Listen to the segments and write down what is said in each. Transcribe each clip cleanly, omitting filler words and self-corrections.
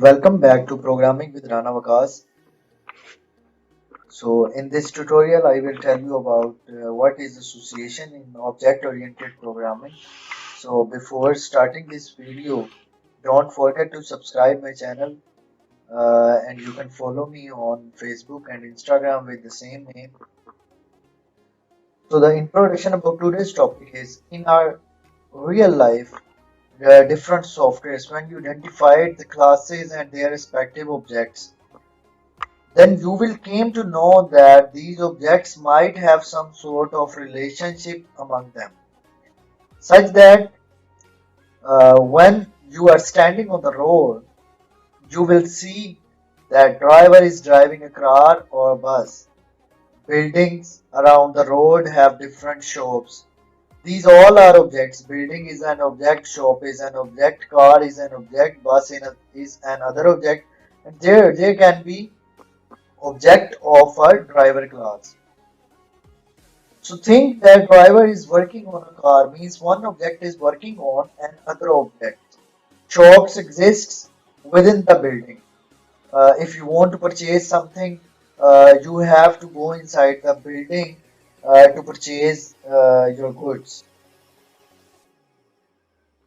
Welcome back to Programming with Rana Vakas. So in this tutorial I will tell you about what is association in object-oriented programming. So before starting this video, don't forget to subscribe my channel and you can follow me on Facebook and Instagram with the same name. So the introduction about today's topic is in our real life, there are different softwares when you identified the classes and their respective objects. Then you will came to know that these objects might have some sort of relationship among them, such that when you are standing on the road, you will see that driver is driving a car or a bus. Buildings around the road have different shops. These all are objects. Building is an object, shop is an object, car is an object, bus is another object, and there can be object of a driver class. So think that driver is working on a car means one object is working on another object. Shops exists within the building. If you want to purchase something, you have to go inside the building to purchase your goods.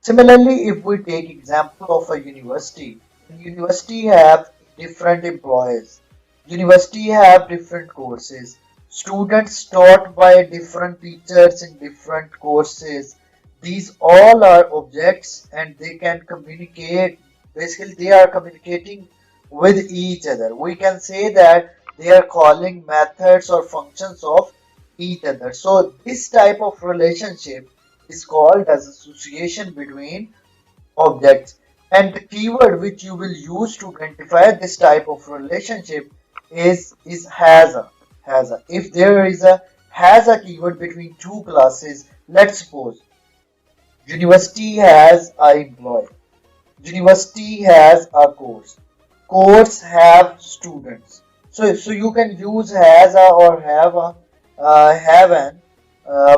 Similarly, if we take example of a university have different employees. University have different courses. Students taught by different teachers in different courses. These all are objects and they can communicate. Basically, they are communicating with each other. We can say that they are calling methods or functions of each other. So this type of relationship is called as association between objects, and the keyword which you will use to identify this type of relationship is has a. If there is a has a keyword between two classes, let's suppose university has a employee, university has a course have students. So you can use has a or have an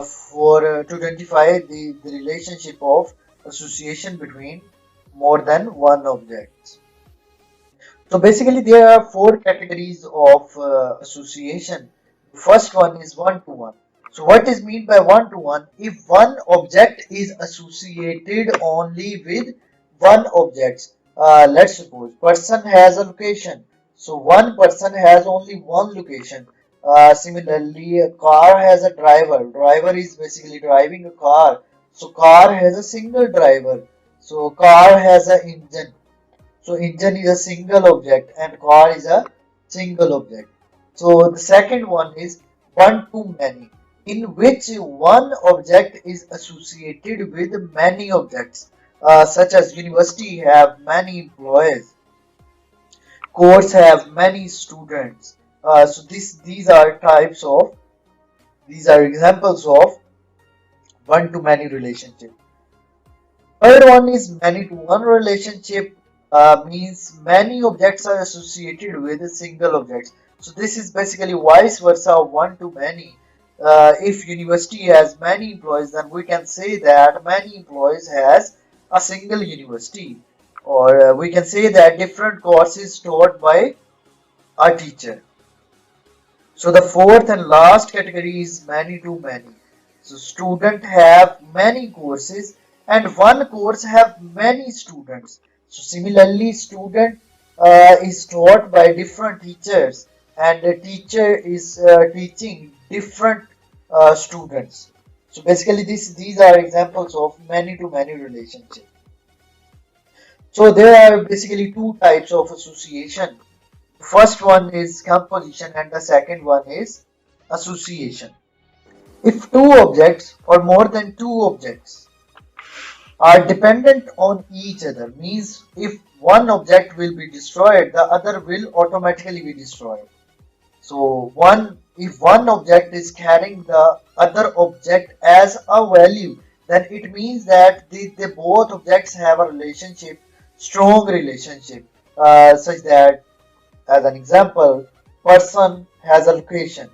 for to identify the relationship of association between more than one object. So basically there are four categories of association. First one is one-to-one. So what is mean by one-to-one? If one object is associated only with one object, let's suppose person has a location. So one person has only one location. Similarly, a car has a driver. Driver is basically driving a car. So car has a single driver. So car has an engine. So engine is a single object and car is a single object. So the second one is one to many, in which one object is associated with many objects, such as university have many employees, course have many students. So these are types of these are examples of one to many relationship. Third one is many to one relationship, means many objects are associated with a single object. So this is basically vice versa of one to many. If university has many employees, then we can say that many employees has a single university, or we can say that different courses taught by a teacher. So the fourth and last category is many to many. So student have many courses and one course have many students. So similarly, student is taught by different teachers and the teacher is teaching different students. So basically, these are examples of many to many relationship. So there are basically two types of association. First one is composition and the second one is association. If two objects or more than two objects are dependent on each other, means if one object will be destroyed, the other will automatically be destroyed. So if one object is carrying the other object as a value, then it means that the both objects have a relationship, strong relationship, such that as an example, person has a location.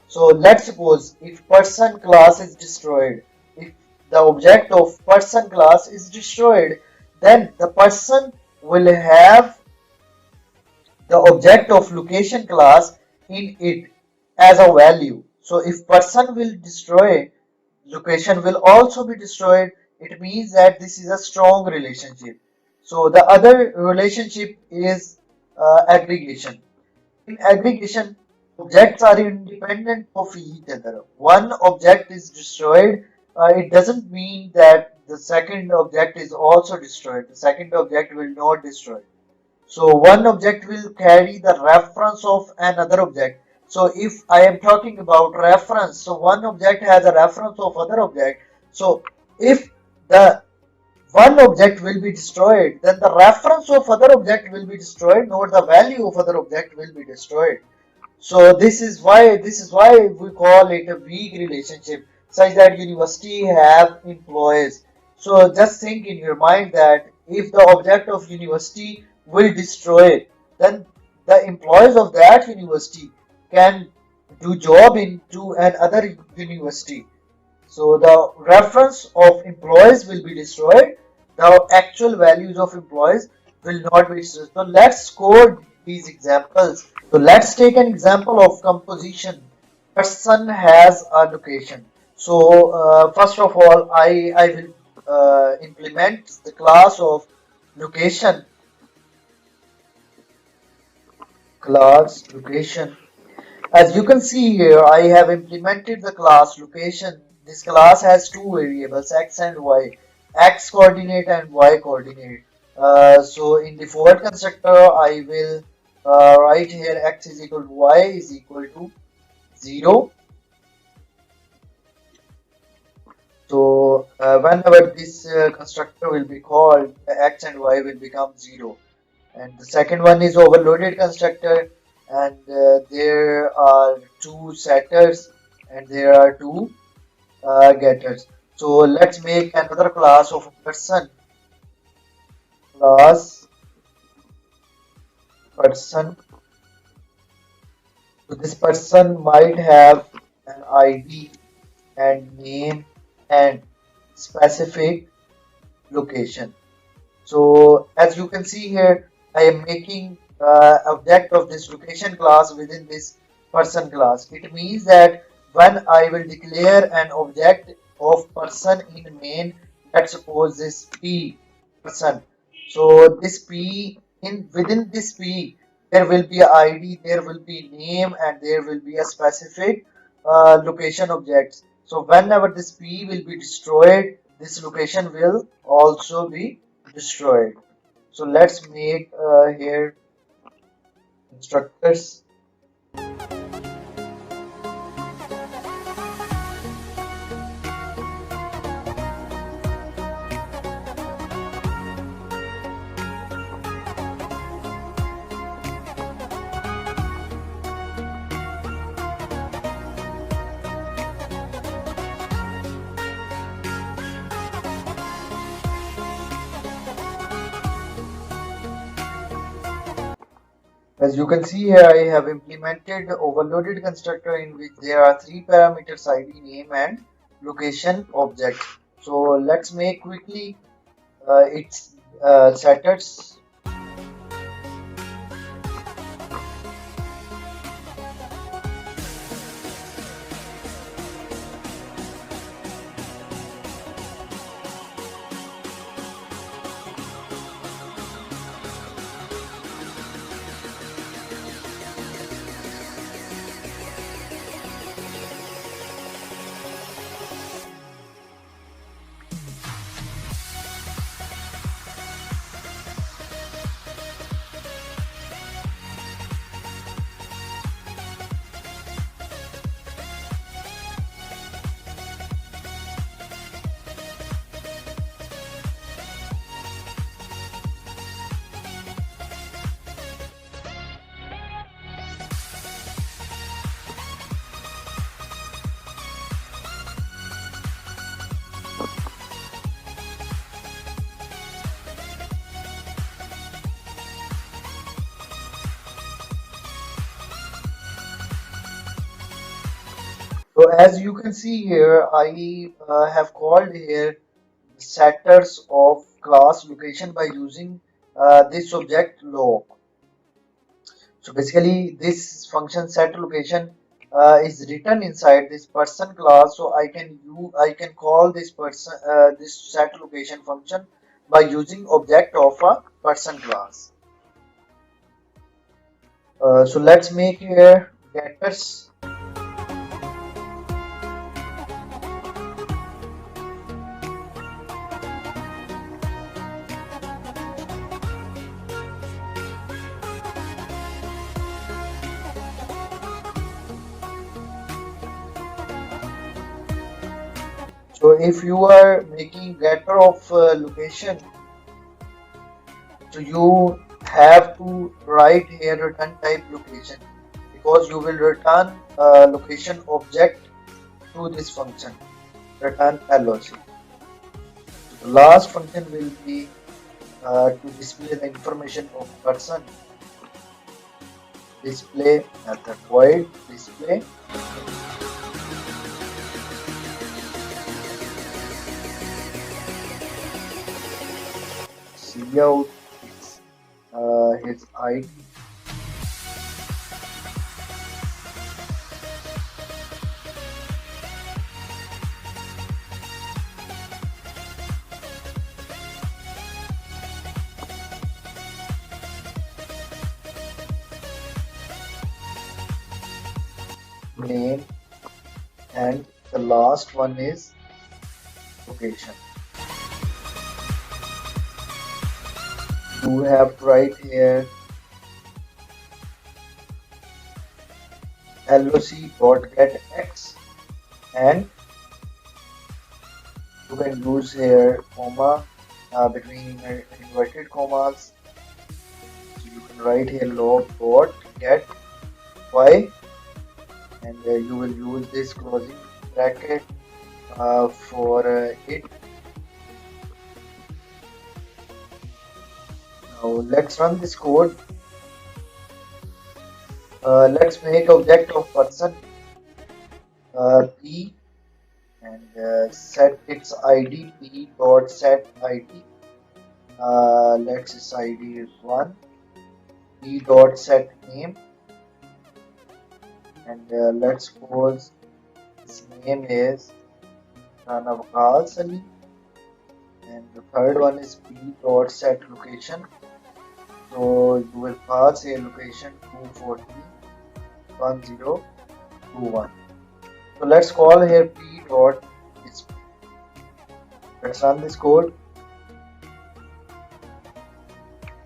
So let's suppose if person class is destroyed, if the object of person class is destroyed, then the person will have the object of location class in it as a value. So if person will destroy, location will also be destroyed. It means that this is a strong relationship. So the other relationship is aggregation. In aggregation, objects are independent of each other. One object is destroyed, it doesn't mean that the second object is also destroyed. The second object will not destroy. So one object will carry the reference of another object. So if I am talking about reference, so one object has a reference of other object. So if the one object will be destroyed, then the reference of other object will be destroyed, not the value of other object will be destroyed. So this is why we call it a weak relationship, such that university have employees. So just think in your mind that if the object of university will destroy, then the employees of that university can do job into another university. So the reference of employees will be destroyed. The actual values of employees will not be destroyed. So let's code these examples. So let's take an example of composition. Person has a location. So first of all, I will implement the class of location. Class location. As you can see here, I have implemented the class location. This class has two variables, x and y, x coordinate and y coordinate. So in default constructor, I will write here x is equal to y is equal to 0. So whenever this constructor will be called, the x and y will become 0. And the second one is overloaded constructor, and there are two setters and there are two getters. So let's make another class of a person. Class person. So this person might have an ID and name and specific location. So as you can see here, I am making object of this location class within this person class. It means that when I will declare an object of person in main, let's suppose this P person. So this P, in within this P, there will be a ID, there will be name, and there will be a specific location objects. So whenever this P will be destroyed, this location will also be destroyed. So let's make here constructors. As you can see here, I have implemented overloaded constructor in which there are three parameters: ID, name, and location object. So let's make quickly its setters. So as you can see here, I have called here setters of class location by using this object log. So basically this function set location is written inside this person class. So I can call this person this set location function by using object of a person class. So let's make here getters. So if you are making getter of location, so you have to write here return type location, because you will return location object to this function return LOC. The last function will be to display the information of person. Display method void display. See out his ID. Name, and the last one is location. You have to write here loc.getX, and you can use here comma between inverted commas. So you can write here log.get y, and you will use this closing bracket for it. Now let's run this code. Let's make object of person p, and set its id p dot set id. Let's its id is 1. P dot set name, and let's suppose his name is Ranav Ali, and the third one is p dot set location. So you will pass a location 2401021. So let's call here p dot display. Let's run this code.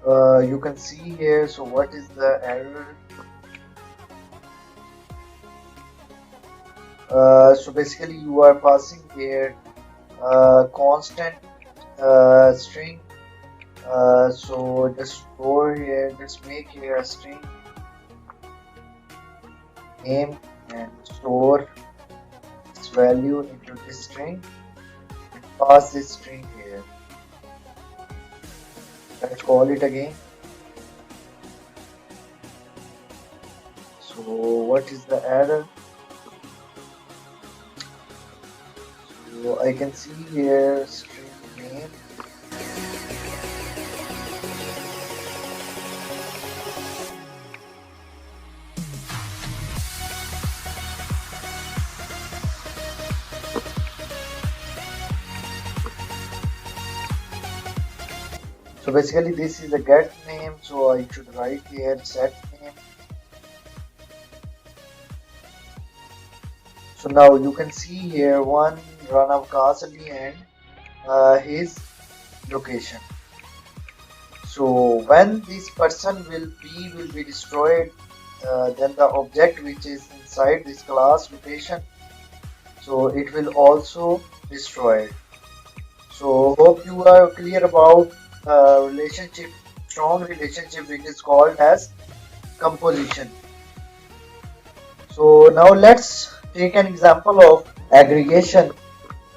You can see here. So what is the error? So basically you are passing here constant string. So just store here, just make here a string name and store its value into this string and pass this string here. Let's call it again. So what is the error? So I can see here string name. So basically this is a get name, so I should write here set name. So now you can see here one Ranav Kasali and his location. So when this person will be destroyed, then the object which is inside this class location, so it will also destroyed. So hope you are clear about relationship, strong relationship, which is called as composition. So now let's take an example of aggregation.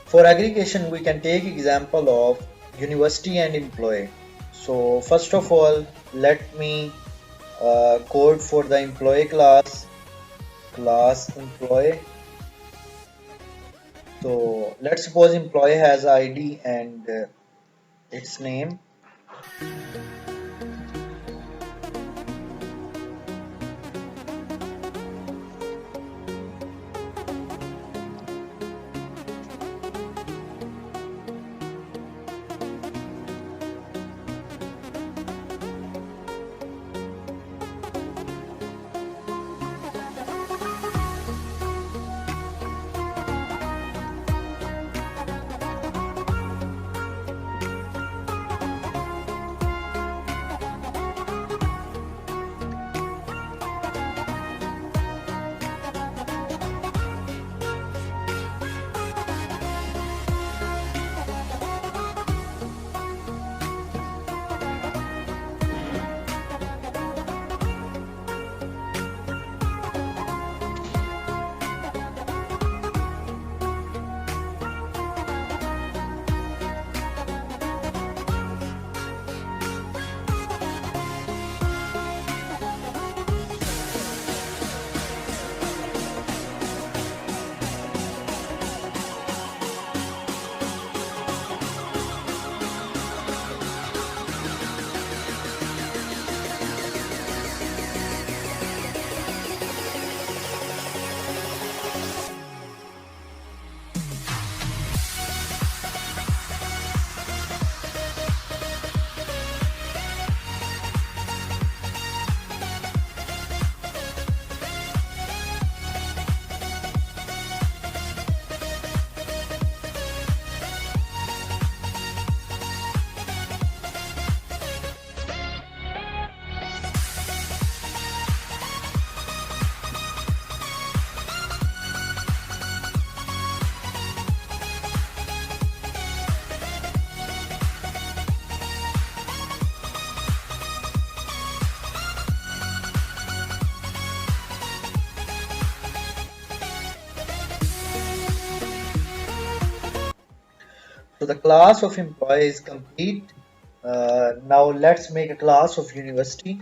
For aggregation, we can take example of university and employee. So first of all, let me code for the employee class employee. So let's suppose employee has ID and its name. So the class of employee is complete. Now let's make a class of university.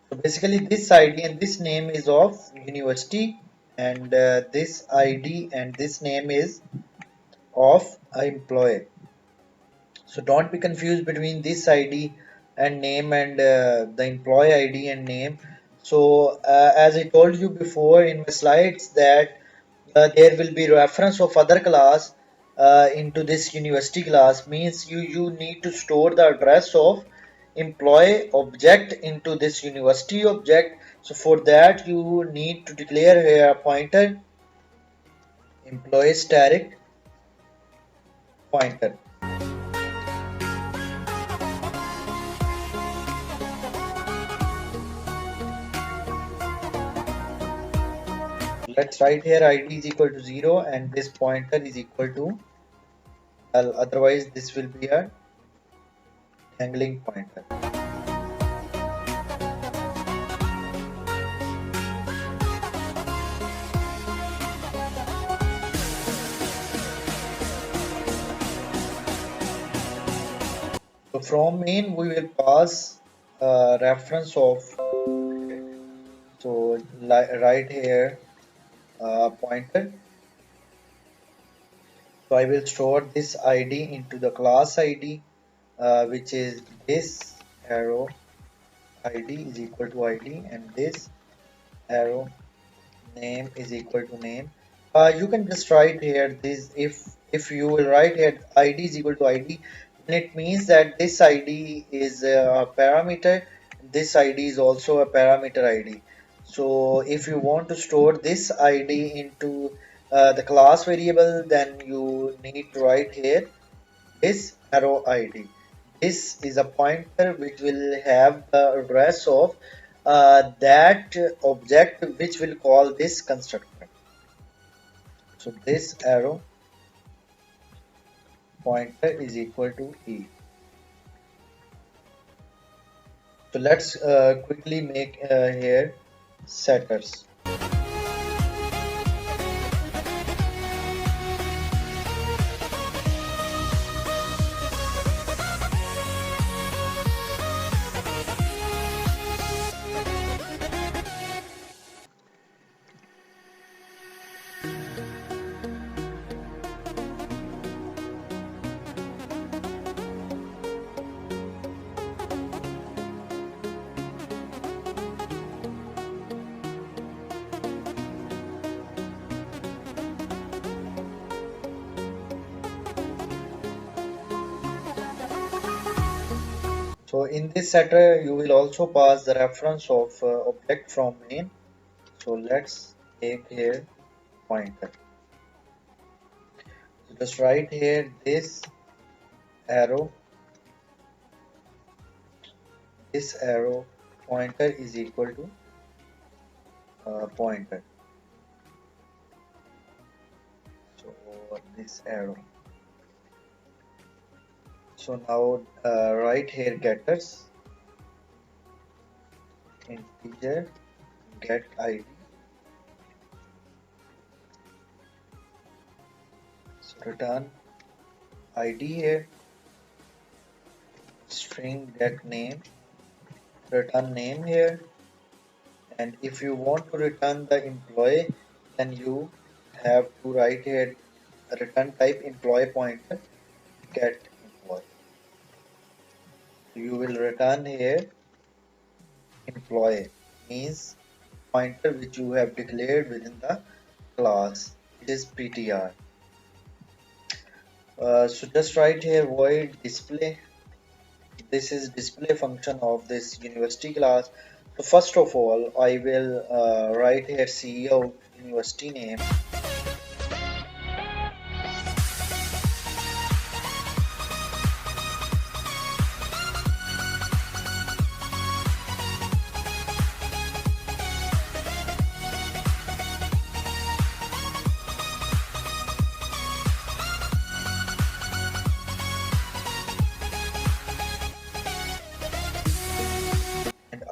So basically this ID and this name is of university, and this ID and this name is of employee. So don't be confused between this ID and name and the employee ID and name. So as I told you before in my slides that there will be reference of other class into this university class, means you need to store the address of employee object into this university object. So for that you need to declare here a pointer, employee static pointer. Let's write here id is equal to 0 and this pointer is equal to null, otherwise this will be a dangling pointer. So from main we will pass reference of, so write here pointer. So I will store this id into the class id which is this arrow id is equal to id and this arrow name is equal to name. You can just write here this, if you will write here id is equal to id, then it means that this id is a parameter, this id is also a parameter id. So if you want to store this id into the class variable, then you need to write here this arrow id. This is a pointer which will have the address of that object which will call this constructor. So this arrow pointer is equal to e. So let's quickly make here setters. So in this setter you will also pass the reference of object from main. So let's take here pointer. So just write here this arrow pointer is equal to pointer. So this arrow. So now write here getters integer get id. So return id here, string get name, return name here, and if you want to return the employee, then you have to write here return type employee pointer get employee. So you will return here employee, means pointer which you have declared within the class, it is ptr. So just write here void display. This is display function of this university class. So first of all I will write here CEO university name.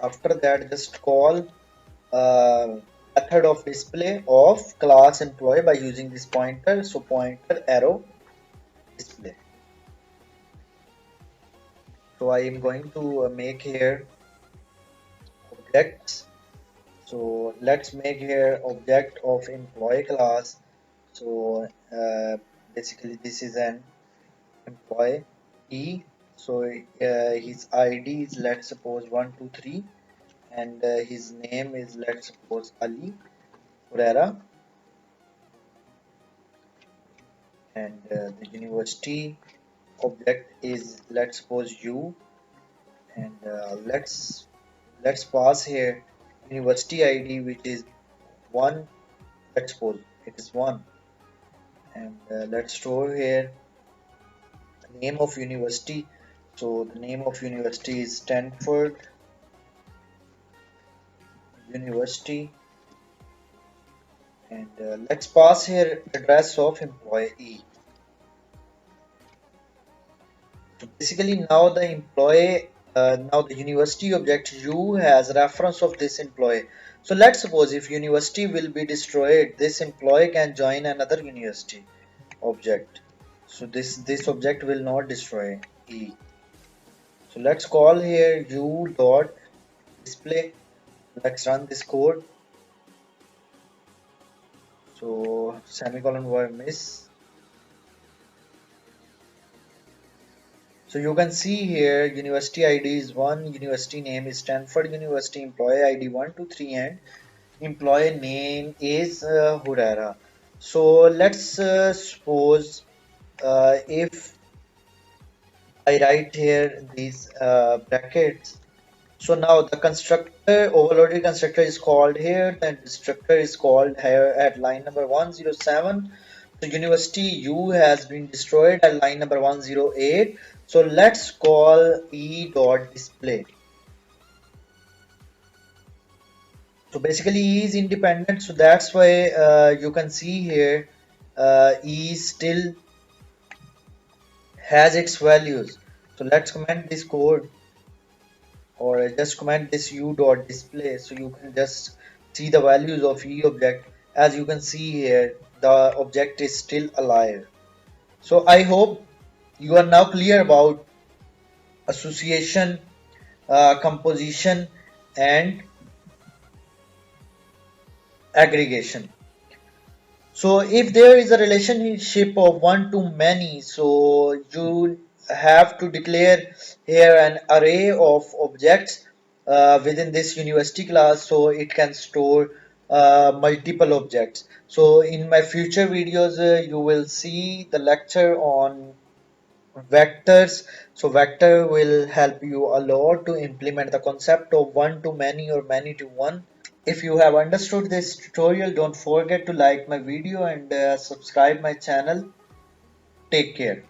after that just call method of display of class employee by using this pointer. So pointer arrow display. So I am going to make here objects. So let's make here object of employee class. So basically this is an employee E. So his ID is, let's suppose, 123, and his name is, let's suppose, Ali Hurera, and the university object is, let's suppose, U, and let's pass here university ID, which is 1. Let's suppose it is 1, and let's store here the name of university. So the name of university is Stanford University, and let's pass here address of employee. So basically now the employee, now the university object U has reference of this employee. So let's suppose if university will be destroyed, this employee can join another university object. So this object will not destroy E. So let's call here U dot display. Let's run this code. So semicolon were miss. So you can see here university ID is 1, university name is Stanford University, employee ID 123, and employee name is Hurera. So let's suppose if I write here these brackets. So now the constructor, overloaded constructor is called here, and destructor is called here at line number 107. The university U has been destroyed at line number 108. So let's call E dot display. So basically E is independent, so that's why you can see here E still has its values. So let's comment this code, or just comment this U dot display, so you can just see the values of E object. As you can see here, the object is still alive. So I hope you are now clear about association, composition, and aggregation. So if there is a relationship of one to many, so you have to declare here an array of objects within this university class, so it can store multiple objects. So in my future videos, you will see the lecture on vectors. So vector will help you a lot to implement the concept of one to many or many to one. If you have understood this tutorial, don't forget to like my video and subscribe my channel. Take care.